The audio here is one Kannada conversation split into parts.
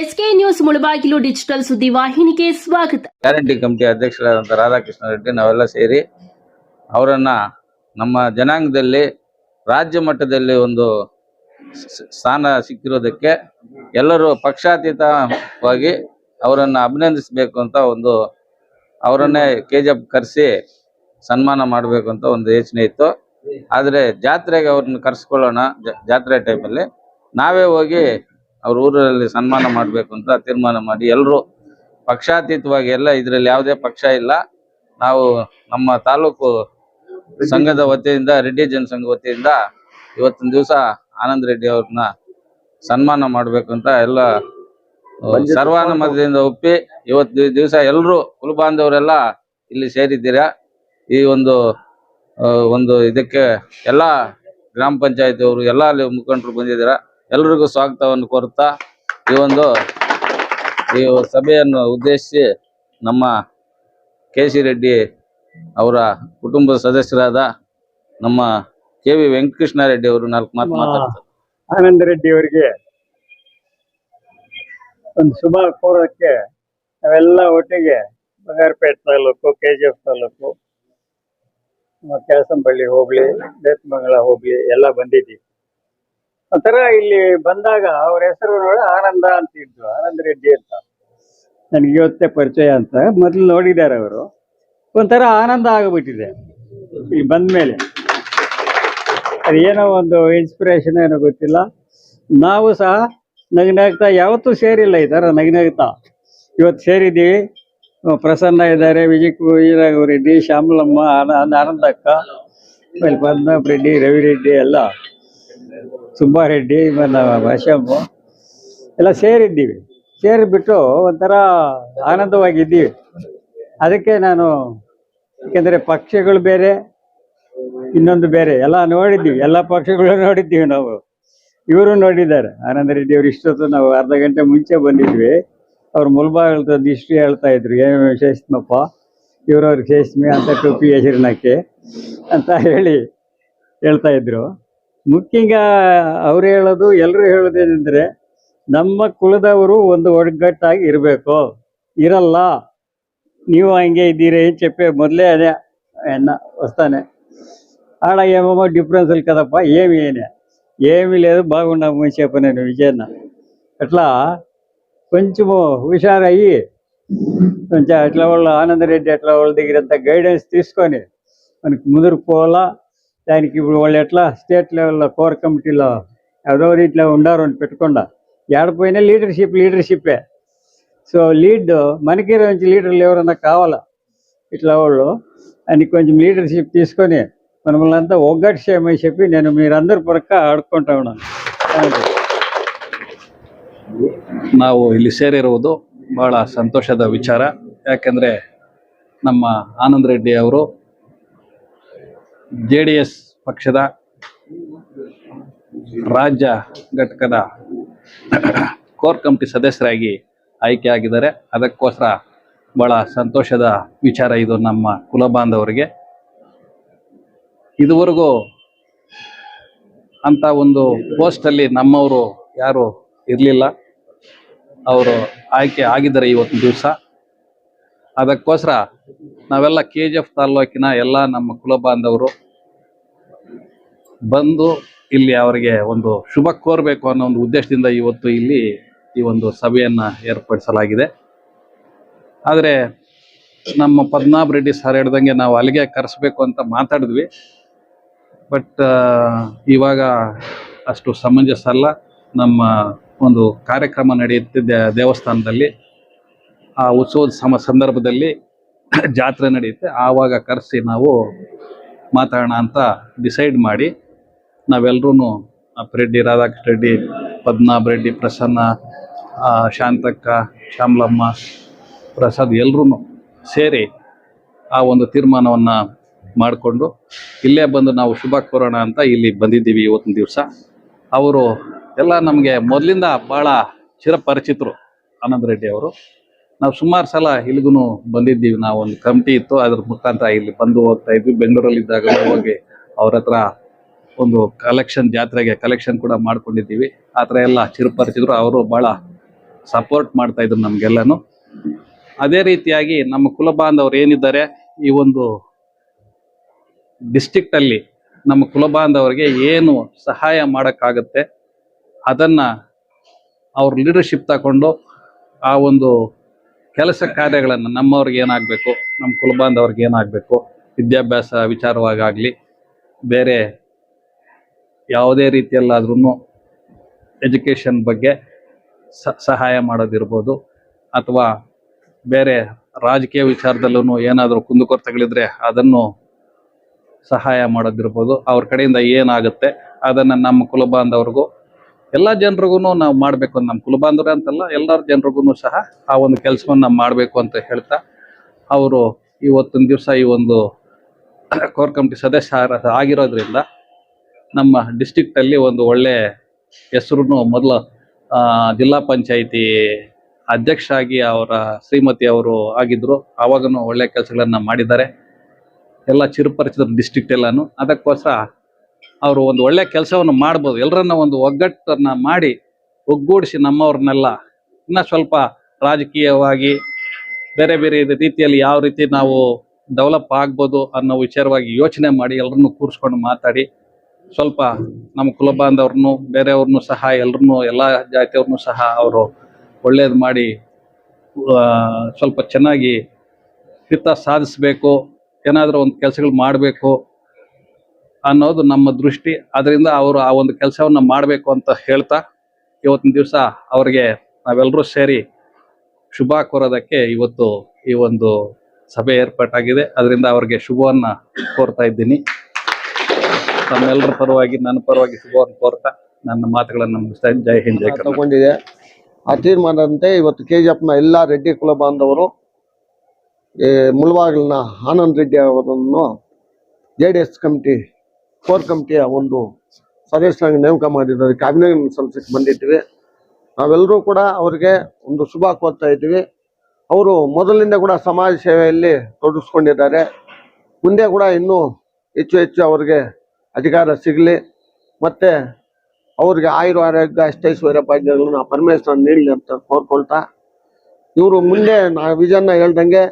ಎಸ್ಕೆ ನ್ಯೂಸ್ ಮುಳಬಾಗಿಲು ಡಿಜಿಟಲ್ ಸುದ್ದಿವಾಹಿನಿಗೆ ಸ್ವಾಗತ. ಗ್ಯಾರಂಟಿ ಕಮಿಟಿ ಅಧ್ಯಕ್ಷರಾದಂಥ ರಾಧಾಕೃಷ್ಣ ರೆಡ್ಡಿ ನಾವೆಲ್ಲ ಸೇರಿ ಅವರನ್ನ ನಮ್ಮ ಜನಾಂಗದಲ್ಲಿ ರಾಜ್ಯ ಮಟ್ಟದಲ್ಲಿ ಒಂದು ಸ್ಥಾನ ಸಿಕ್ಕಿರೋದಕ್ಕೆ ಎಲ್ಲರೂ ಪಕ್ಷಾತೀತವಾಗಿ ಅವರನ್ನು ಅಭಿನಂದಿಸಬೇಕು ಅಂತ ಒಂದು ಅವರನ್ನೇ KGF ಕರೆಸಿ ಸನ್ಮಾನ ಮಾಡಬೇಕು ಅಂತ ಒಂದು ಯೋಚನೆ ಇತ್ತು. ಆದರೆ ಜಾತ್ರೆಗೆ ಅವ್ರನ್ನ ಕರೆಸ್ಕೊಳ್ಳೋಣ, ಜಾತ್ರೆ ಟೈಮಲ್ಲಿ ನಾವೇ ಹೋಗಿ ಅವ್ರ ಊರಲ್ಲಿ ಸನ್ಮಾನ ಮಾಡಬೇಕು ಅಂತ ತೀರ್ಮಾನ ಮಾಡಿ ಎಲ್ಲರೂ ಪಕ್ಷಾತೀತವಾಗಿ ಎಲ್ಲ ಇದರಲ್ಲಿ ಯಾವುದೇ ಪಕ್ಷ ಇಲ್ಲ, ನಾವು ನಮ್ಮ ತಾಲೂಕು ಸಂಘದ ವತಿಯಿಂದ ರೆಡ್ಡಿ ಜನಸಂಘ ವತಿಯಿಂದ ಇವತ್ತಿನ ದಿವಸ ಆನಂದ್ ರೆಡ್ಡಿ ಅವ್ರನ್ನ ಸನ್ಮಾನ ಮಾಡಬೇಕು ಅಂತ ಎಲ್ಲ ಸರ್ವಾನುಮತದಿಂದ ಒಪ್ಪಿ ಇವತ್ತು ದಿವಸ ಎಲ್ಲರೂ ಕುಲಬಾಂಧವರೆಲ್ಲ ಇಲ್ಲಿ ಸೇರಿದ್ದೀರಾ. ಈ ಒಂದು ಇದಕ್ಕೆ ಎಲ್ಲ ಗ್ರಾಮ ಪಂಚಾಯತಿ ಅವರು ಎಲ್ಲ ಅಲ್ಲಿ ಮುಖಂಡರು ಬಂದಿದ್ದೀರಾ. ಎಲ್ರಿಗೂ ಸ್ವಾಗತವನ್ನು ಕೋರುತ್ತಾ ಈ ಸಭೆಯನ್ನು ಉದ್ದೇಶಿಸಿ ನಮ್ಮ KC ರೆಡ್ಡಿ ಅವರ ಕುಟುಂಬದ ಸದಸ್ಯರಾದ ನಮ್ಮ KV ವೆಂಕಟಕೃಷ್ಣ ರೆಡ್ಡಿ ಅವರು 4 ಮಾತು ಮಾತಾಡ್ತಾರೆ. ಆನಂದ್ ರೆಡ್ಡಿ ಅವರಿಗೆ ಒಂದು ಶುಭ ಕೋರಕ್ಕೆ ನಾವೆಲ್ಲ ಒಟ್ಟಿಗೆ ಬಂಗಾರಪೇಟೆ ತಾಲೂಕು, KGF ತಾಲೂಕು, ಕ್ಯಾಸಂಬಳ್ಳಿ ಹೋಗ್ಲಿ, ಬೇತಮಂಗಲ ಹೋಗ್ಲಿ ಎಲ್ಲ ಬಂದಿದ್ದೀವಿ. ಒಂಥರ ಇಲ್ಲಿ ಬಂದಾಗ ಅವ್ರ ಹೆಸರು ನೋಡಿ ಆನಂದ ಅಂತಿದ್ರು, ಆನಂದ್ ರೆಡ್ಡಿ ಅಂತ. ನನಗೆ ಇವತ್ತೇ ಪರಿಚಯ ಅಂತ, ಮೊದಲು ನೋಡಿದ್ದಾರೆ ಅವರು. ಒಂಥರ ಆನಂದ ಆಗಿಬಿಟ್ಟಿದೆ ಇಲ್ಲಿ ಬಂದ ಮೇಲೆ. ಅದೇನೋ ಒಂದು ಇನ್ಸ್ಪಿರೇಷನ್ ಏನೋ ಗೊತ್ತಿಲ್ಲ. ನಾವು ಸಹ ನಗನಗ್ತಾ ಯಾವತ್ತೂ ಸೇರಿಲ್ಲ ಈ ಥರ ನಗನಗ್ತಾ. ಇವತ್ತು ಸೇರಿದ್ದೀವಿ. ಪ್ರಸನ್ನ ಇದ್ದಾರೆ, ವಿಜಯರಾಘವ ರೆಡ್ಡಿ, ಶ್ಯಾಮಲಮ್ಮ, ಆನಂದಕ್ಕ, ಆಮೇಲೆ ಪದ್ಮನಾಭ ರೆಡ್ಡಿ, ರವಿ ರೆಡ್ಡಿ, ಎಲ್ಲ ಸುಬ್ಬಾರೆಡ್ಡಿ, ಭಾಷಮ್ಮ ಎಲ್ಲ ಸೇರಿದ್ದೀವಿ. ಸೇರಿಬಿಟ್ಟು ಒಂಥರ ಆನಂದವಾಗಿದ್ದೀವಿ. ಅದಕ್ಕೆ ನಾನು, ಯಾಕೆಂದರೆ ಪಕ್ಷಗಳು ಬೇರೆ, ಇನ್ನೊಂದು ಬೇರೆ ಎಲ್ಲ ನೋಡಿದ್ದೀವಿ, ಎಲ್ಲ ಪಕ್ಷಗಳು ನೋಡಿದ್ದೀವಿ ನಾವು. ಇವರು ನೋಡಿದ್ದಾರೆ. ಆನಂದ್ ರೆಡ್ಡಿ ಅವರು ಇಷ್ಟೊತ್ತು ನಾವು ಅರ್ಧ ಗಂಟೆ ಮುಂಚೆ ಬಂದಿದ್ವಿ. ಅವ್ರು ಮುಲ್ಬಾಗಿಲದ್ದು ಹಿಸ್ಟ್ರಿ ಹೇಳ್ತಾ ಇದ್ರು, ಏನು ಶೇಷ್ಮಪ್ಪ ಇವ್ರವ್ರಿಗೆ ಶೇಷ್ಮೆ ಅಂತ ಟೋಪಿ ಹೆಸರಿನಕ್ಕೆ ಅಂತ ಹೇಳ್ತಾ ಇದ್ರು. ಮುಖ್ಯಂಗ ಅವ್ರು ಹೇಳೋದು, ಎಲ್ಲರೂ ಹೇಳೋದೇನೆಂದರೆ ನಮ್ಮ ಕುಲದವರು ಒಂದು ಒಗ್ಗಟ್ಟಾಗಿ ಇರಬೇಕು. ಇರಲ್ಲ, ನೀವು ಹಂಗೆ ಇದ್ದೀರಿ చెప్పే మొదలే అదే ఆయన వస్తానే ఆడ ఏమేమో డిఫరెన్స్లు కదప్ప, ఏమీ లేదు, బాగున్నాము చెప్పను నేను విజయన్న. అట్లా కొంచెము హుషారయ్యి కొంచెం అట్లా వాళ్ళు ఆనంద్ రెడ్డి అట్లా వాళ్ళ దగ్గర అంతా గైడెన్స్ తీసుకొని మనకి ముందుకు పోవాలా. దానికి ఇప్పుడు వాళ్ళు ఎట్లా స్టేట్ లెవెల్లో కోర్ కమిటీలో ఎవరెవరు ఇట్లా ఉండారు అని పెట్టకుండా ఏడపోయినా లీడర్షిప్పే. సో మనకి నుంచి లీడర్లు ఎవరన్నా కావాలా ఇట్లా వాళ్ళు అని కొంచెం లీడర్షిప్ తీసుకొని మనల్ని అంతా ఒగ్గట్టు చేయమని చెప్పి నేను మీరందరి పరక్క ఆడుకుంటా ఉన్నాను. ನಾವು ಇಲ್ಲಿ ಸೇರಿರುವುದು ಬಹಳ ಸಂತೋಷದ ವಿಚಾರ. ಯಾಕೆಂದರೆ ನಮ್ಮ ಆನಂದ್ ರೆಡ್ಡಿ ಅವರು JDS ಪಕ್ಷದ ರಾಜ್ಯ ಘಟಕದ ಕೋರ್ ಕಮಿಟಿ ಸದಸ್ಯರಾಗಿ ಆಯ್ಕೆಯಾಗಿದ್ದಾರೆ. ಅದಕ್ಕೋಸ್ಕರ ಬಹಳ ಸಂತೋಷದ ವಿಚಾರ ಇದು ನಮ್ಮ ಕುಲ ಬಾಂಧವರಿಗೆ. ಇದುವರೆಗೂ ಅಂಥ ಒಂದು ಪೋಸ್ಟಲ್ಲಿ ನಮ್ಮವರು ಯಾರು ಇರಲಿಲ್ಲ, ಅವರು ಆಯ್ಕೆ ಆಗಿದ್ದಾರೆ ಇವತ್ತಿನ ದಿವಸ. ಅದಕ್ಕೋಸ್ಕರ ನಾವೆಲ್ಲ KGF ತಾಲೂಕಿನ ಎಲ್ಲ ನಮ್ಮ ಕುಲ ಬಾಂಧವರು ಬಂದು ಇಲ್ಲಿ ಅವರಿಗೆ ಒಂದು ಶುಭ ಕೋರಬೇಕು ಅನ್ನೋ ಒಂದು ಉದ್ದೇಶದಿಂದ ಇವತ್ತು ಇಲ್ಲಿ ಈ ಒಂದು ಸಭೆಯನ್ನು ಏರ್ಪಡಿಸಲಾಗಿದೆ. ಆದರೆ ನಮ್ಮ ಪದ್ಮನಾಭ ರೆಡ್ಡಿ ಸರ್ ಹೇಳ್ದಂಗೆ ನಾವು ಅಲ್ಲಿಗೆ ಕರೆಸ್ಬೇಕು ಅಂತ ಮಾತಾಡಿದ್ವಿ. ಬಟ್ ಇವಾಗ ಅಷ್ಟು ಸಮಂಜಸ ಅಲ್ಲ. ನಮ್ಮ ಒಂದು ಕಾರ್ಯಕ್ರಮ ನಡೆಯುತ್ತಿದ್ದ ದೇವಸ್ಥಾನದಲ್ಲಿ, ಆ ಉತ್ಸವದ ಸಂದರ್ಭದಲ್ಲಿ ಜಾತ್ರೆ ನಡೆಯುತ್ತೆ, ಆವಾಗ ಕರೆಸಿ ನಾವು ಮಾತಾಡೋಣ ಅಂತ ಡಿಸೈಡ್ ಮಾಡಿ ನಾವೆಲ್ಲರೂ ರೆಡ್ಡಿ, ರಾಧಾಕೃಷ್ಣ ರೆಡ್ಡಿ, ಪದ್ಮನಾಭ ರೆಡ್ಡಿ, ಪ್ರಸನ್ನ, ಶಾಂತಕ್ಕ, ಶ್ಯಾಮಲಮ್ಮ, ಪ್ರಸಾದ್ ಎಲ್ಲರೂ ಸೇರಿ ಆ ಒಂದು ತೀರ್ಮಾನವನ್ನು ಮಾಡಿಕೊಂಡು ಇಲ್ಲೇ ಬಂದು ನಾವು ಶುಭ ಕೋರೋಣ ಅಂತ ಇಲ್ಲಿ ಬಂದಿದ್ದೀವಿ ಇವತ್ತಿನ ದಿವಸ. ಅವರು ಎಲ್ಲ ನಮಗೆ ಮೊದಲಿಂದ ಭಾಳ ಚಿರಪರಿಚಿತರು ಆನಂದ್ ರೆಡ್ಡಿ ಅವರು. ನಾವು ಸುಮಾರು ಸಲ ಇಲ್ಲಿಗೂ ಬಂದಿದ್ದೀವಿ. ನಾವು ಒಂದು ಕಮಿಟಿ ಇತ್ತು, ಅದ್ರ ಮುಖಾಂತರ ಇಲ್ಲಿ ಬಂದು ಹೋಗ್ತಾ ಇದ್ವಿ. ಬೆಂಗಳೂರಲ್ಲಿದ್ದಾಗ ಹೋಗಿ ಅವ್ರ ಹತ್ರ ಒಂದು ಜಾತ್ರೆಗೆ ಕಲೆಕ್ಷನ್ ಕೂಡ ಮಾಡ್ಕೊಂಡಿದ್ದೀವಿ. ಆ ಥರ ಎಲ್ಲ ಚಿರಪರಿಚಿತರು. ಅವರು ಭಾಳ ಸಪೋರ್ಟ್ ಮಾಡ್ತಾ ಇದ್ರು ನಮ್ಗೆಲ್ಲನು. ಅದೇ ರೀತಿಯಾಗಿ ನಮ್ಮ ಕುಲ ಬಾಂಧವರು ಏನಿದ್ದಾರೆ ಈ ಒಂದು ಡಿಸ್ಟ್ರಿಕ್ಟ್ ಅಲ್ಲಿ ನಮ್ಮ ಕುಲ ಬಾಂಧವರಿಗೆ ಏನು ಸಹಾಯ ಮಾಡಕ್ಕಾಗತ್ತೆ ಅದನ್ನ ಅವ್ರ ಲೀಡರ್ಶಿಪ್ ತಗೊಂಡು ಆ ಒಂದು ಕೆಲಸ ಕಾರ್ಯಗಳನ್ನು ನಮ್ಮವ್ರಿಗೆ ಏನಾಗಬೇಕು, ನಮ್ಮ ಕುಲ ಬಾಂಧವ್ರಿಗೆ ಏನಾಗಬೇಕು, ವಿದ್ಯಾಭ್ಯಾಸ ವಿಚಾರವಾಗಲಿ ಬೇರೆ ಯಾವುದೇ ರೀತಿಯಲ್ಲಾದ್ರೂ ಎಜುಕೇಷನ್ ಬಗ್ಗೆ ಸಹಾಯ ಮಾಡೋದಿರ್ಬೋದು, ಅಥವಾ ಬೇರೆ ರಾಜಕೀಯ ವಿಚಾರದಲ್ಲೂ ಏನಾದರೂ ಕುಂದುಕೊರತೆಗಳಿದ್ರೆ ಅದನ್ನು ಸಹಾಯ ಮಾಡೋದಿರ್ಬೋದು. ಅವ್ರ ಕಡೆಯಿಂದ ಏನಾಗುತ್ತೆ ಅದನ್ನು ನಮ್ಮ ಕುಲ ಬಾಂಧವ್ರಿಗೂ ಎಲ್ಲ ಜನರಿಗೂ ನಾವು ಮಾಡಬೇಕು. ನಮ್ಮ ಕುಲ ಬಾಂಧವ್ರೆ ಅಂತಲ್ಲ, ಎಲ್ಲರ ಜನರಿಗೂ ಸಹ ಆ ಒಂದು ಕೆಲಸವನ್ನು ಮಾಡಬೇಕು ಅಂತ ಹೇಳ್ತಾ ಅವರು ಇವತ್ತಿನ ದಿವಸ ಈ ಒಂದು ಕೋರ್ ಕಮಿಟಿ ಸದಸ್ಯ ಆಗಿರೋದ್ರಿಂದ ನಮ್ಮ ಡಿಸ್ಟ್ರಿಕ್ಟಲ್ಲಿ ಒಂದು ಒಳ್ಳೆ ಹೆಸರು ಮೊದಲು ಜಿಲ್ಲಾ ಪಂಚಾಯಿತಿ ಅಧ್ಯಕ್ಷ ಆಗಿ ಅವರ ಶ್ರೀಮತಿ ಅವರು ಆಗಿದ್ರು. ಆವಾಗನು ಒಳ್ಳೆ ಕೆಲಸಗಳನ್ನ ಮಾಡಿದ್ದಾರೆ, ಎಲ್ಲ ಚಿರುಪರಿಚಿತ ಡಿಸ್ಟ್ರಿಕ್ಟ್ ಎಲ್ಲಾನು. ಅದಕ್ಕೋಸ್ಕರ ಅವರು ಒಂದು ಒಳ್ಳೆ ಕೆಲಸವನ್ನು ಮಾಡ್ಬೋದು. ಎಲ್ಲರನ್ನ ಒಂದು ಒಗ್ಗಟ್ಟನ್ನ ಮಾಡಿ ಒಗ್ಗೂಡಿಸಿ ನಮ್ಮವ್ರನ್ನೆಲ್ಲ ಇನ್ನ ಸ್ವಲ್ಪ ರಾಜಕೀಯವಾಗಿ ಬೇರೆ ಬೇರೆ ರೀತಿಯಲ್ಲಿ ಯಾವ ರೀತಿ ನಾವು ಡೆವಲಪ್ ಆಗ್ಬೋದು ಅನ್ನೋ ವಿಚಾರವಾಗಿ ಯೋಚನೆ ಮಾಡಿ ಎಲ್ಲರನ್ನು ಕೂರಿಸ್ಕೊಂಡು ಮಾತಾಡಿ ಸ್ವಲ್ಪ ನಮ್ಮ ಕುಲ ಬಾಂಧವ್ರನ್ನು ಬೇರೆಯವ್ರನ್ನು ಸಹ ಎಲ್ಲರನ್ನು ಎಲ್ಲ ಜಾತಿಯವ್ರನ್ನು ಸಹ ಅವರು ಒಳ್ಳೇದು ಮಾಡಿ ಸ್ವಲ್ಪ ಚೆನ್ನಾಗಿ ಹಿತ ಸಾಧಿಸಬೇಕು, ಏನಾದರೂ ಒಂದು ಕೆಲಸಗಳು ಮಾಡಬೇಕು ಅನ್ನೋದು ನಮ್ಮ ದೃಷ್ಟಿ. ಅದರಿಂದ ಅವರು ಆ ಒಂದು ಕೆಲಸವನ್ನ ಮಾಡಬೇಕು ಅಂತ ಹೇಳ್ತಾ ಇವತ್ತಿನ ದಿವಸ ಅವರಿಗೆ ನಾವೆಲ್ಲರೂ ಸೇರಿ ಶುಭ ಕೋರೋದಕ್ಕೆ ಇವತ್ತು ಈ ಒಂದು ಸಭೆ ಏರ್ಪಾಟಾಗಿದೆ. ಅದರಿಂದ ಅವರಿಗೆ ಶುಭವನ್ನ ಕೋರ್ತಾ ಇದ್ದೀನಿ. ತಮ್ಮೆಲ್ಲರ ಪರವಾಗಿ ನನ್ನ ಪರವಾಗಿ ಶುಭವನ್ನು ಕೋರ್ತಾ ನನ್ನ ಮಾತುಗಳನ್ನು ಮುಗಿಸ್ತಾ ಇದ್ದೀನಿ. ಜೈ ಹಿಂದ್, ಜೈ ಕರ್ನಾಟಕ. ತಗೊಂಡಿದೆ. ಆ ತೀರ್ಮಾನದಂತೆ ಇವತ್ತು KGFನ ಎಲ್ಲ ರೆಡ್ಡಿ ಕುಲ ಬಾಂಧವರು ಮುಳಬಾಗಿಲಿನ ಆನಂದ್ ರೆಡ್ಡಿ ಅವರನ್ನು JDS ಕಮಿಟಿ ಕೋರ್ ಕಮಿಟಿಯ ಒಂದು ಸದಸ್ಯರಾಗಿ ನೇಮಕ ಮಾಡಿದ್ದಾರೆ. ಅಭಿನಂದನೆ ಸಲ್ಲಿಸಕ್ಕೆ ಬಂದಿದ್ದೀವಿ. ನಾವೆಲ್ಲರೂ ಕೂಡ ಅವರಿಗೆ ಒಂದು ಶುಭ ಕೋರ್ತಾ ಇದ್ದೀವಿ. ಅವರು ಮೊದಲಿಂದ ಕೂಡ ಸಮಾಜ ಸೇವೆಯಲ್ಲಿ ತೊಡಗಿಸ್ಕೊಂಡಿದ್ದಾರೆ. ಮುಂದೆ ಕೂಡ ಇನ್ನೂ ಹೆಚ್ಚು ಹೆಚ್ಚು ಅವರಿಗೆ ಅಧಿಕಾರ ಸಿಗಲಿ, ಮತ್ತೆ ಅವ್ರಿಗೆ ಆರೋಗ್ಯ ಅಷ್ಟೈಶ್ವರ್ಯ ಭಾಗ್ಯಗಳನ್ನು ಪರಮೇಶ್ವರ ನೀಡಲಿ ಅಂತ ಕೋರ್ಕೊಳ್ತಾ, ಇವರು ಮುಂದೆ ವಿಜಯನ್ನ ಹೇಳ್ದಂಗೆ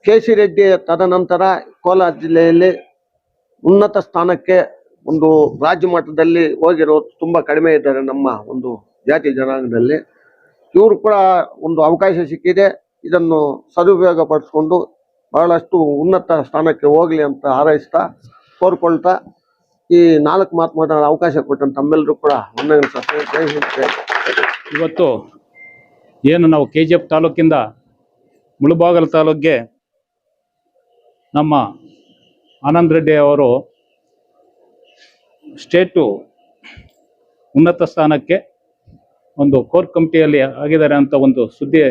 KC ರೆಡ್ಡಿ ತದನಂತರ ಕೋಲಾರ ಜಿಲ್ಲೆಯಲ್ಲಿ ಉನ್ನತ ಸ್ಥಾನಕ್ಕೆ ಒಂದು ರಾಜ್ಯ ಮಟ್ಟದಲ್ಲಿ ಹೋಗಿರೋದು ತುಂಬ ಕಡಿಮೆ ಇದ್ದಾರೆ ನಮ್ಮ ಒಂದು ಜಾತಿ ಜನಾಂಗದಲ್ಲಿ. ಇವರು ಕೂಡ ಒಂದು ಅವಕಾಶ ಸಿಕ್ಕಿದೆ, ಇದನ್ನು ಸದುಪಯೋಗ ಪಡಿಸ್ಕೊಂಡು ಬಹಳಷ್ಟು ಉನ್ನತ ಸ್ಥಾನಕ್ಕೆ ಹೋಗಲಿ ಅಂತ ಹಾರೈಸ್ತಾ ಕೋರ್ಕೊಳ್ತಾ ಈ 4 ಮಾತು ಮಾತಾಡೋ ಅವಕಾಶ ಕೊಟ್ಟಂತ ತಮ್ಮೆಲ್ಲರೂ ಕೂಡ ಇವತ್ತು ಏನು ನಾವು KGF ತಾಲೂಕಿಂದ ಮುಳಬಾಗಲ್ ತಾಲೂಕಿಗೆ ನಮ್ಮ ಆನಂದ್ ರೆಡ್ಡಿ ಅವರು ಸ್ಟೇಟು ಉನ್ನತ ಸ್ಥಾನಕ್ಕೆ ಒಂದು ಕೋರ್ ಕಮಿಟಿಯಲ್ಲಿ ಆಗಿದ್ದಾರೆ ಅಂತ ಒಂದು ಸುದ್ದಿ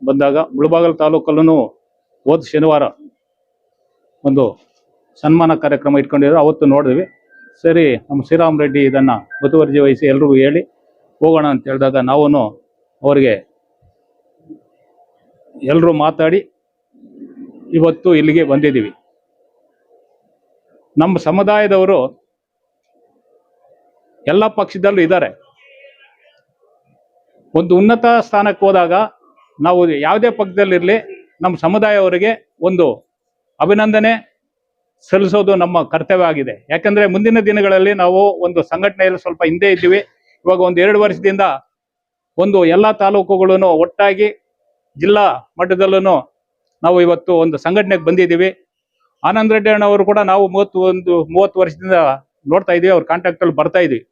ಬಂದಾಗ ಮುಳಬಾಗಲ್ ತಾಲೂಕಲ್ಲೂ ಹೋದ ಶನಿವಾರ ಒಂದು ಸನ್ಮಾನ ಕಾರ್ಯಕ್ರಮ ಇಟ್ಕೊಂಡಿದ್ರು. ಅವತ್ತು ನೋಡಿದ್ವಿ. ಸರಿ, ನಮ್ಮ ಶ್ರೀರಾಮ್ ರೆಡ್ಡಿ ಇದನ್ನು ಮುತುವರ್ಜಿ ವಹಿಸಿ ಎಲ್ರಿಗೂ ಹೇಳಿ ಹೋಗೋಣ ಅಂತ ಹೇಳಿದಾಗ ನಾವು ಅವರಿಗೆ ಎಲ್ಲರೂ ಮಾತಾಡಿ ಇವತ್ತು ಇಲ್ಲಿಗೆ ಬಂದಿದ್ದೀವಿ. ನಮ್ಮ ಸಮುದಾಯದವರು ಎಲ್ಲ ಪಕ್ಷದಲ್ಲೂ ಇದ್ದಾರೆ. ಒಂದು ಉನ್ನತ ಸ್ಥಾನಕ್ಕೆ ಹೋದಾಗ ನಾವು ಯಾವುದೇ ಪಕ್ಷದಲ್ಲಿರಲಿ ನಮ್ಮ ಸಮುದಾಯವರಿಗೆ ಒಂದು ಅಭಿನಂದನೆ ಸಲ್ಲಿಸೋದು ನಮ್ಮ ಕರ್ತವ್ಯ ಆಗಿದೆ. ಯಾಕಂದರೆ ಮುಂದಿನ ದಿನಗಳಲ್ಲಿ ನಾವು ಒಂದು ಸಂಘಟನೆಯಲ್ಲಿ ಸ್ವಲ್ಪ ಹಿಂದೆ ಇದ್ದೀವಿ. ಇವಾಗ ಒಂದು 2 ವರ್ಷದಿಂದ ಒಂದು ಎಲ್ಲ ತಾಲೂಕುಗಳನ್ನು ಒಟ್ಟಾಗಿ ಜಿಲ್ಲಾ ಮಟ್ಟದಲ್ಲೂ ನಾವು ಇವತ್ತು ಒಂದು ಸಂಘಟನೆಗೆ ಬಂದಿದ್ದೀವಿ. ಆನಂದ್ ರೆಡ್ಡಿ ಅಣ್ಣವರು ಕೂಡ ನಾವು 30 ವರ್ಷದಿಂದ ನೋಡ್ತಾ ಇದ್ದೀವಿ, ಅವ್ರ ಕಾಂಟ್ಯಾಕ್ಟಲ್ಲಿ ಬರ್ತಾ ಇದ್ದೀವಿ.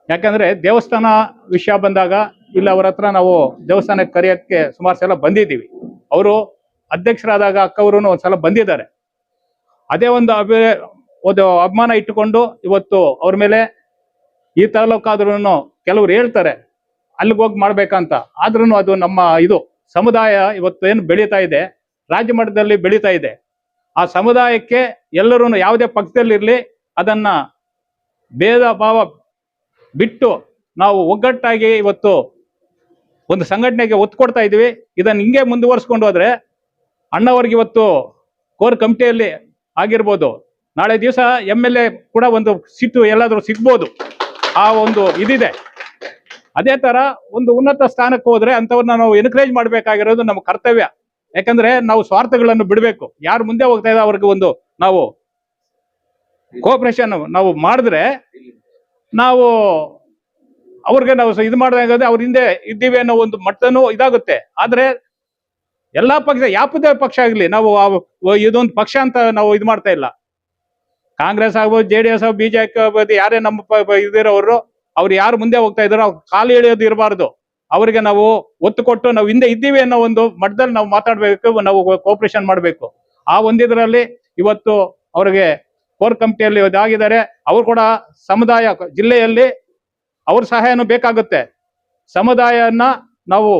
ಯಾಕಂದರೆ ದೇವಸ್ಥಾನ ವಿಷಯ ಬಂದಾಗ ಇಲ್ಲಿ ಅವರ ಹತ್ರ ನಾವು ದೇವಸ್ಥಾನಕ್ಕೆ ಕರೆಯೋಕ್ಕೆ ಸುಮಾರು ಸಲ ಬಂದಿದ್ದೀವಿ. ಅವರು ಅಧ್ಯಕ್ಷರಾದಾಗ ಅಕ್ಕವರು ಒಂದ್ಸಲ ಬಂದಿದ್ದಾರೆ. ಅದೇ ಒಂದು ಅಭಿಮಾನ ಇಟ್ಟುಕೊಂಡು ಇವತ್ತು ಅವ್ರ ಮೇಲೆ ಈ ತಾಲೂಕಾದ್ರೂ ಕೆಲವ್ರು ಹೇಳ್ತಾರೆ ಅಲ್ಲಿಗೆ ಹೋಗಿ ಮಾಡ್ಬೇಕಂತ. ಆದ್ರೂ ಅದು ನಮ್ಮ ಇದು ಸಮುದಾಯ ಇವತ್ತು ಏನು ಬೆಳೀತಾ ಇದೆ, ರಾಜ್ಯ ಮಟ್ಟದಲ್ಲಿ ಬೆಳೀತಾ ಇದೆ. ಆ ಸಮುದಾಯಕ್ಕೆ ಎಲ್ಲರೂ ಯಾವುದೇ ಪಕ್ಷದಲ್ಲಿರಲಿ ಅದನ್ನ ಭೇದ ಭಾವ ಬಿಟ್ಟು ನಾವು ಒಗ್ಗಟ್ಟಾಗಿ ಇವತ್ತು ಒಂದು ಸಂಘಟನೆಗೆ ಒತ್ತು ಕೊಡ್ತಾ ಇದ್ದೀವಿ. ಇದನ್ನು ಹಿಂಗೆ ಮುಂದುವರಿಸ್ಕೊಂಡು ಹೋದ್ರೆ ಅಣ್ಣವ್ರಿಗೆ ಇವತ್ತು ಕೋರ್ ಕಮಿಟಿಯಲ್ಲಿ ಆಗಿರ್ಬೋದು, ನಾಳೆ ದಿವಸ MLA ಕೂಡ ಒಂದು ಸೀಟು ಎಲ್ಲಾದರೂ ಸಿಗ್ಬೋದು. ಆ ಒಂದು ಇದಿದೆ. ಅದೇ ತರ ಒಂದು ಉನ್ನತ ಸ್ಥಾನಕ್ಕೆ ಹೋದ್ರೆ ಅಂತವ್ರನ್ನ ನಾವು ಎನ್ಕರೇಜ್ ಮಾಡ್ಬೇಕಾಗಿರೋದು ನಮ್ಮ ಕರ್ತವ್ಯ. ಯಾಕಂದ್ರೆ ನಾವು ಸ್ವಾರ್ಥಗಳನ್ನು ಬಿಡಬೇಕು. ಯಾರು ಮುಂದೆ ಹೋಗ್ತಾ ಇದ್ದಾರೆ ಅವ್ರಿಗೆ ಒಂದು ನಾವು ಕೋಆಪರೇಷನ್ ನಾವು ಮಾಡಿದ್ರೆ ನಾವು ಅವ್ರಿಗೆ ನಾವು ಇದು ಮಾಡಿದಾಗ ಅವ್ರ ಹಿಂದೆ ಇದ್ದೀವಿ ಅನ್ನೋ ಒಂದು ಮಟ್ಟನೂ ಇದಾಗುತ್ತೆ. ಆದ್ರೆ ಎಲ್ಲಾ ಪಕ್ಷ, ಯಾವುದೇ ಪಕ್ಷ ಆಗಲಿ, ನಾವು ಇದೊಂದು ಪಕ್ಷ ಅಂತ ನಾವು ಇದು ಮಾಡ್ತಾ ಇಲ್ಲ. ಕಾಂಗ್ರೆಸ್ ಆಗ್ಬೋದು, JDS ಆಗ್ಬೋದು, BJP ಆಗ್ಬೋದು, ಯಾರೇ ನಮ್ಮ ಇದಿರೋರು ಅವ್ರು ಯಾರು ಮುಂದೆ ಹೋಗ್ತಾ ಇದಾರೋ ಅವ್ರು ಕಾಲು ಎಳೆಯೋದು ಇರಬಾರ್ದು. ಅವರಿಗೆ ನಾವು ಒತ್ತು ಕೊಟ್ಟು ನಾವು ಹಿಂದೆ ಇದ್ದೀವಿ ಅನ್ನೋ ಒಂದು ಮಟ್ಟದಲ್ಲಿ ನಾವು ಮಾತಾಡ್ಬೇಕು, ನಾವು ಕೋಆಪರೇಷನ್ ಮಾಡಬೇಕು. ಆ ಒಂದಿದ್ರಲ್ಲಿ ಇವತ್ತು ಅವ್ರಿಗೆ ಕೋರ್ ಕಮಿಟಿಯಲ್ಲಿ ಇದಾಗಿದ್ದಾರೆ. ಅವ್ರು ಕೂಡ ಸಮುದಾಯ ಜಿಲ್ಲೆಯಲ್ಲಿ ಅವ್ರ ಸಹಾಯನೂ ಬೇಕಾಗುತ್ತೆ. ಸಮುದಾಯನ ನಾವು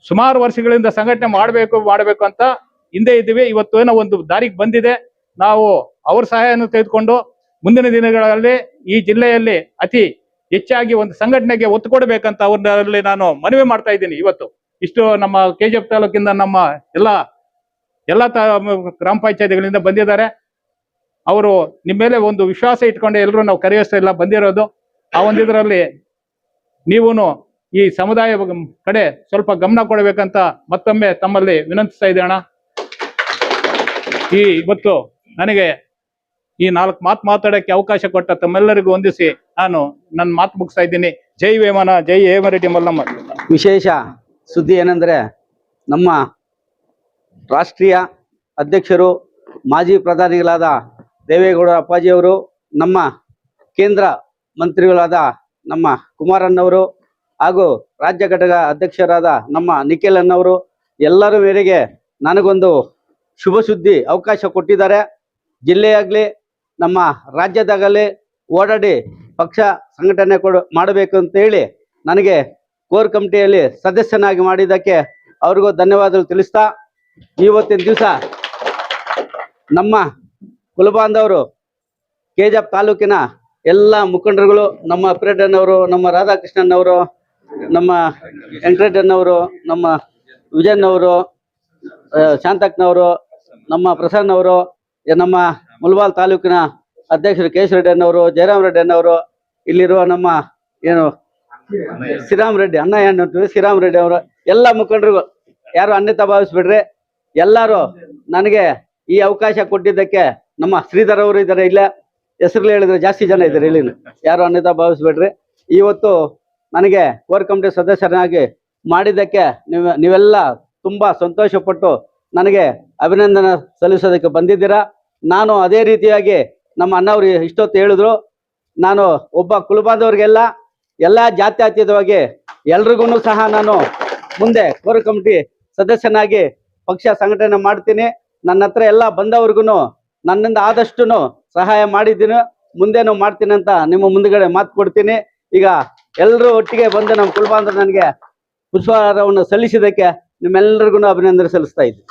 ಸುಮಾರು ವರ್ಷಗಳಿಂದ ಸಂಘಟನೆ ಮಾಡಬೇಕು ಅಂತ ಹಿಂದೆ ಇದ್ದೀವಿ. ಇವತ್ತು ಏನೋ ಒಂದು ದಾರಿಗೆ ಬಂದಿದೆ. ನಾವು ಅವ್ರ ಸಹಾಯವನ್ನು ತೆಗೆದುಕೊಂಡು ಮುಂದಿನ ದಿನಗಳಲ್ಲಿ ಈ ಜಿಲ್ಲೆಯಲ್ಲಿ ಅತಿ ಹೆಚ್ಚಾಗಿ ಒಂದು ಸಂಘಟನೆಗೆ ಒತ್ತು ಕೊಡಬೇಕಂತ ಅವ್ರಲ್ಲಿ ನಾನು ಮನವಿ ಮಾಡ್ತಾ ಇದ್ದೀನಿ. ಇವತ್ತು ಇಷ್ಟು ನಮ್ಮ KGF ತಾಲೂಕಿಂದ ನಮ್ಮ ಎಲ್ಲ ಗ್ರಾಮ ಪಂಚಾಯತಿಗಳಿಂದ ಬಂದಿದ್ದಾರೆ. ಅವರು ನಿಮ್ಮ ಮೇಲೆ ಒಂದು ವಿಶ್ವಾಸ ಇಟ್ಕೊಂಡು ಎಲ್ಲರೂ ನಾವು ಕರೆಯೋಷ್ಟ ಇಲ್ಲ ಬಂದಿರೋದು. ಆ ಒಂದಿದ್ರಲ್ಲಿ ನೀವು ಈ ಸಮುದಾಯ ಕಡೆ ಸ್ವಲ್ಪ ಗಮನ ಕೊಡಬೇಕಂತ ಮತ್ತೊಮ್ಮೆ ತಮ್ಮಲ್ಲಿ ವಿನಂತಿಸ್ತಾ ಇದ್ದೆ ಅಣ್ಣ. ಇವತ್ತು ನನಗೆ ಈ 4 ಮಾತು ಮಾತಾಡಕ್ಕೆ ಅವಕಾಶ ಕೊಟ್ಟ ತಮ್ಮೆಲ್ಲರಿಗೂ ವಂದಿಸಿ ನಾನು ನನ್ನ ಮಾತು ಮುಗಿಸ್ತಾ ಇದ್ದೀನಿ. ಜೈ ವೇಮನ, ಜೈ ಹೇಮರೆಡ್ಡಿ ಮಲ್ಲಮ್ಮ. ವಿಶೇಷ ಸುದ್ದಿ ಏನೆಂದರೆ, ನಮ್ಮ ರಾಷ್ಟ್ರೀಯ ಅಧ್ಯಕ್ಷರು ಮಾಜಿ ಪ್ರಧಾನಿಗಳಾದ ದೇವೇಗೌಡ ಅಪ್ಪಾಜಿಯವರು, ನಮ್ಮ ಕೇಂದ್ರ ಮಂತ್ರಿಗಳಾದ ನಮ್ಮ ಕುಮಾರಣ್ಣವರು ಹಾಗೂ ರಾಜ್ಯ ಘಟಕ ಅಧ್ಯಕ್ಷರಾದ ನಮ್ಮ ನಿಖಿಲ್ ಅನ್ನವರು ಎಲ್ಲರ ಮೇರೆಗೆ ನನಗೊಂದು ಶುಭ ಸುದ್ದಿ ಅವಕಾಶ ಕೊಟ್ಟಿದ್ದಾರೆ. ಜಿಲ್ಲೆಯಾಗಲಿ ನಮ್ಮ ರಾಜ್ಯದಾಗಲಿ ಓಡಾಡಿ ಪಕ್ಷ ಸಂಘಟನೆ ಮಾಡಬೇಕು ಅಂತೇಳಿ ನನಗೆ ಕೋರ್ ಕಮಿಟಿಯಲ್ಲಿ ಸದಸ್ಯನಾಗಿ ಮಾಡಿದ್ದಕ್ಕೆ ಅವ್ರಿಗೂ ಧನ್ಯವಾದಗಳು ತಿಳಿಸ್ತಾ, ಇವತ್ತಿನ ದಿವಸ ನಮ್ಮ ಕುಲಬಾಂಧವರು KGF ತಾಲೂಕಿನ ಎಲ್ಲ ಮುಖಂಡರುಗಳು, ನಮ್ಮ ಅಪ್ರೇಟನ್ನವರು, ನಮ್ಮ ರಾಧಾಕೃಷ್ಣನ್ನವರು, ನಮ್ಮ ವೆಂಕಟರೆಡ್ಡನ್ನವರು, ನಮ್ಮ ವಿಜಯನ್ನವರು, ಶಾಂತಕ್ನವರು, ನಮ್ಮ ಪ್ರಸನ್ನವರು, ನಮ್ಮ ಮುಲ್ಬಾಲ್ ತಾಲೂಕಿನ ಅಧ್ಯಕ್ಷರು ಕೇಶವ ರೆಡ್ಡಿ, ಜಯರಾಮ್ ರೆಡ್ಡಿ ಅನ್ನವರು, ಇಲ್ಲಿರುವ ನಮ್ಮ ಶ್ರೀರಾಮ್ ರೆಡ್ಡಿ ಶ್ರೀರಾಮ್ ರೆಡ್ಡಿ ಅವರು, ಎಲ್ಲ ಮುಖಂಡರು ಯಾರು ಅನ್ಯತಾ ಭಾವಿಸ್ಬಿಡ್ರಿ. ಎಲ್ಲರೂ ನನಗೆ ಈ ಅವಕಾಶ ಕೊಟ್ಟಿದ್ದಕ್ಕೆ, ನಮ್ಮ ಶ್ರೀಧರ್ ಅವರು ಇದ್ದಾರೆ, ಇಲ್ಲ ಹೆಸರು ಹೇಳಿದ್ರೆ ಜಾಸ್ತಿ ಜನ ಇದ್ದಾರೆ, ಇಲ್ಲಿ ಯಾರು ಅನ್ಯತಾ ಭಾವಿಸ್ಬಿಡ್ರಿ. ಇವತ್ತು ನನಗೆ ಕೋರ್ ಕಮಿಟಿ ಸದಸ್ಯರಾಗಿ ಮಾಡಿದ್ದಕ್ಕೆ ನೀವೆಲ್ಲ ತುಂಬಾ ಸಂತೋಷಪಟ್ಟು ನನಗೆ ಅಭಿನಂದನೆ ಸಲ್ಲಿಸೋದಕ್ಕೆ ಬಂದಿದ್ದೀರಾ. ನಾನು ಅದೇ ರೀತಿಯಾಗಿ ನಮ್ಮ ಅಣ್ಣವ್ರು ಇಷ್ಟೊತ್ತು ಹೇಳಿದ್ರು, ನಾನು ಒಬ್ಬ ಕುಲಬಾಂಧವರಿಗೆಲ್ಲ ಎಲ್ಲ ಜಾತ್ಯತೀತವಾಗಿ ಎಲ್ರಿಗೂ ಸಹ ನಾನು ಮುಂದೆ ಕೋರ್ ಕಮಿಟಿ ಸದಸ್ಯನಾಗಿ ಪಕ್ಷ ಸಂಘಟನೆ ಮಾಡ್ತೀನಿ. ನನ್ನ ಹತ್ರ ಎಲ್ಲ ಬಂದವ್ರಿಗೂ ನನ್ನಿಂದ ಆದಷ್ಟು ಸಹಾಯ ಮಾಡಿದ್ದೀನಿ, ಮುಂದೇನು ಮಾಡ್ತೀನಿ ಅಂತ ನಿಮ್ಮ ಮುಂದುಗಡೆ ಮಾತು ಕೊಡ್ತೀನಿ. ಈಗ ಎಲ್ಲರೂ ಒಟ್ಟಿಗೆ ಬಂದು ನಮ್ಮ ಕುಲಬಾಂಧವರು ನನಗೆ ಪುಷ್ಪಹಾರವನ್ನು ಸಲ್ಲಿಸಿದ್ದಕ್ಕೆ ನಿಮ್ಮೆಲ್ಲರಿಗೂ ಅಭಿನಂದನೆ ಸಲ್ಲಿಸ್ತಾ ಇದ್ದೀನಿ.